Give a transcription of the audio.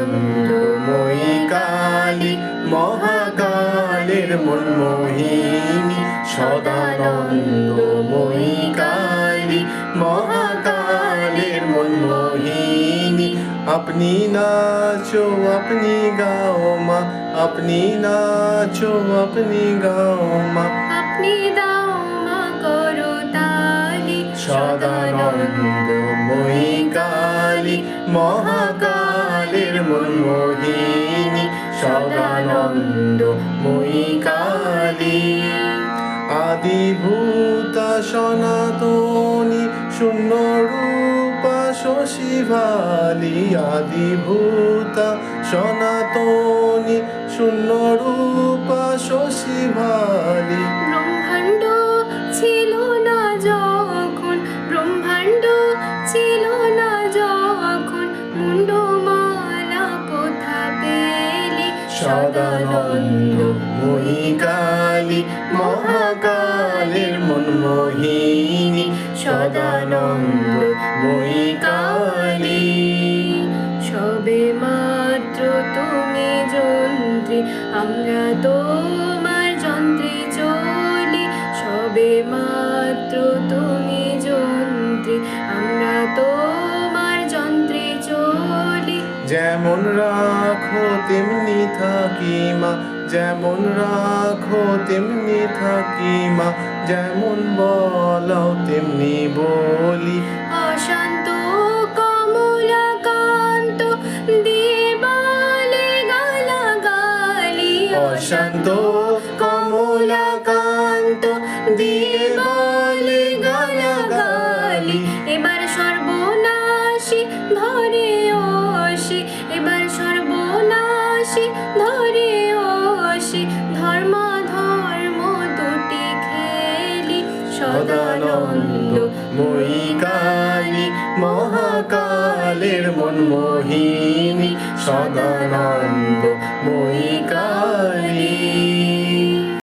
সদানন্দময়ী কালী মহাকালের মনমোহিনী সদানন্দময়ী কালী মহাকালের মনমোহিনী আপনি নাচো আপনি গাও মা আপনি নাচো আপনি গাও মা আপনি দাও মা করো তালি সদানন্দময়ী কালী মহাকালের মনমোহিনী সদানন্দময়ী কালী আদিভূতা সনাতনী শূন্য রূপা শশীভালি আদিভূতা সনাতনী শূন্য রূপা শশীভালি ব্রহ্মাণ্ড ছিল না যখন ব্রহ্মাণ্ড ছিল না যখন মুন্ডমালা কোথা পেলে সদানন্দময়ী কালী মহাকালের মনমোহিনী সদানন্দময়ী কালী সবে মাত্র তুমি যন্ত্রী আমরা তোমার যন্ত্রে চলি সবে মাত্র তুমি যন্ত্রী আমরা তোমার যন্ত্রে চলি যেমন রাখো তেমনি থাকি মা যেমন রাখো তেমনি থাকি মা যেমন বলাও তেমনি বলি অশান্ত কমলাকান্ত দেবালে গালাগালি অশান্ত কমলাকান্ত দেবালে গালাগালি এবার সর্বনাশী ধরে ওসি এবার সর্বনাশী ধরে ওসি ধর্ম ধর্ম দুটি খেলি সদানন্দময়ী কালী মহাকালের মনমোহিনী সদানন্দময়ী কালী।